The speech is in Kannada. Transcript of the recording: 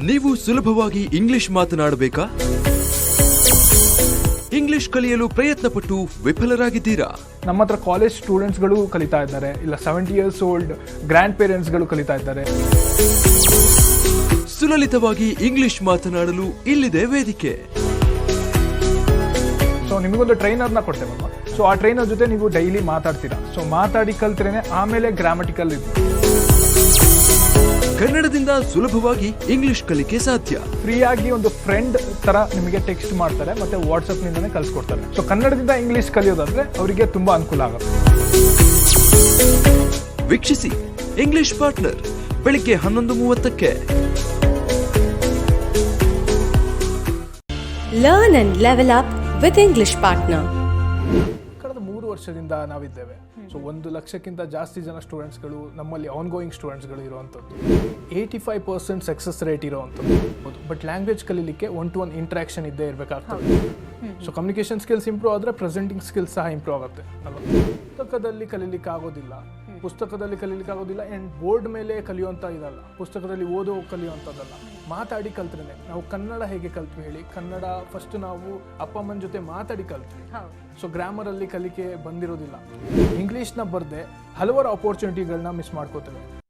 ನೀವು ಸುಲಭವಾಗಿ ಇಂಗ್ಲಿಷ್ ಮಾತನಾಡಬೇಕಾ? ಇಂಗ್ಲಿಷ್ ಕಲಿಯಲು ಪ್ರಯತ್ನಪಟ್ಟು ವಿಫಲರಾಗಿದ್ದೀರಾ? ನಮ್ಮ ಹತ್ರ ಕಾಲೇಜ್ ಸ್ಟೂಡೆಂಟ್ಸ್ಗಳು ಕಲಿತಾ ಇದ್ದಾರೆ, ಇಲ್ಲ 70 years old ಗ್ರ್ಯಾಂಡ್ ಪೇರೆಂಟ್ಸ್ಗಳು ಕಲಿತಾ ಇದ್ದಾರೆ. ಸುಲಲಿತವಾಗಿ ಇಂಗ್ಲಿಷ್ ಮಾತನಾಡಲು ಇಲ್ಲಿದೆ ವೇದಿಕೆ. ಸೊ ನಿಮಗೊಂದು ಟ್ರೈನರ್ನ ಕೊಡ್ತೇವಲ್ವ, ಸೊ ಆ ಟ್ರೈನರ್ ಜೊತೆ ನೀವು ಡೈಲಿ ಮಾತಾಡ್ತೀರಾ. ಸೊ ಮಾತಾಡಿ ಕಲ್ತ್ರೇನೆ ಆಮೇಲೆ ಗ್ರಾಮಟಿಕಲ್ ಇದು. ಕನ್ನಡದಿಂದ ಸುಲಭವಾಗಿ ಇಂಗ್ಲಿಷ್ ಕಲಿಕೆ ಸಾಧ್ಯ. ಫ್ರೀಯಾಗಿ ಒಂದು ಫ್ರೆಂಡ್ ತರ ನಿಮಗೆ ಟೆಕ್ಸ್ಟ್ ಮಾಡ್ತಾರೆ, ಮತ್ತೆ ವಾಟ್ಸಪ್ ನಿಂದನೇ ಕಲ್ಸ್ಕೊಡ್ತಾರೆ. ಸೊ ಕನ್ನಡದಿಂದ ಇಂಗ್ಲಿಷ್ ಕಲಿಯೋದಾದ್ರೆ ಅವರಿಗೆ ತುಂಬಾ ಅನುಕೂಲ ಆಗುತ್ತೆ. ವೀಕ್ಷಿಸಿ ಇಂಗ್ಲಿಷ್ ಪಾರ್ಟ್ನರ್ ಬೆಳಿಗ್ಗೆ 11:30ಕ್ಕೆ. Learn and level up with English Partner. ಕಳೆದ 3 ವರ್ಷದಿಂದ ನಾವಿದ್ದೇವೆ. ಸೊ 1 ಲಕ್ಷಕ್ಕಿಂತ ಜಾಸ್ತಿ ಜನ ಸ್ಟೂಡೆಂಟ್ಸ್ಗಳು ನಮ್ಮಲ್ಲಿ ಆನ್ಗೋಯಿಂಗ್ ಸ್ಟೂಡೆಂಟ್ಸ್ಗಳು ಇರುವಂಥದ್ದು. 85% ಸಕ್ಸಸ್ ರೇಟ್ ಇರೋವಂಥದ್ದು. ಬಟ್ ಲ್ಯಾಂಗ್ವೇಜ್ ಕಲೀಲಿಕ್ಕೆ 1-to-1 ಇಂಟ್ರಾಕ್ಷನ್ ಇದ್ದೇ ಇರಬೇಕಾಗ್ತದೆ. ಸೊ ಕಮ್ಯುನಿಕೇಷನ್ ಸ್ಕಿಲ್ಸ್ ಇಂಪ್ರೂವ್ ಆದರೆ ಪ್ರೆಸೆಂಟಿಂಗ್ ಸ್ಕಿಲ್ಸ್ ಸಹ ಇಂಪ್ರೂವ್ ಆಗುತ್ತೆ ಅಲ್ವಾ? ಪುಸ್ತಕದಲ್ಲಿ ಕಲೀಲಿಕ್ಕೆ ಆಗೋದಿಲ್ಲ ಆ್ಯಂಡ್ ಬೋರ್ಡ್ ಮೇಲೆ ಕಲಿಯುವಂಥ ಇದಲ್ಲ, ಪುಸ್ತಕದಲ್ಲಿ ಓದೋ ಕಲಿಯುವಂಥದ್ದಲ್ಲ. ಮಾತಾಡಿ ಕಲ್ತ್ರೆ ನಾವು ಕನ್ನಡ ಹೇಗೆ ಕಲ್ತ್ವಿ ಹೇಳಿ? ಕನ್ನಡ ಫಸ್ಟ್ ನಾವು ಅಪ್ಪ ಅಮ್ಮನ ಜೊತೆ ಮಾತಾಡಿ ಕಲ್ತ್ವಿ. ಸೊ ಗ್ರಾಮರಲ್ಲಿ ಕಲಿಕೆ ಬಂದಿರೋದಿಲ್ಲ. ಇಂಗ್ಲೀಷ್ನ ಬರದೆ ಹಲವಾರು ಆಪರ್ಚುನಿಟಿಗಳನ್ನ ಮಿಸ್ ಮಾಡ್ಕೋತೇವೆ.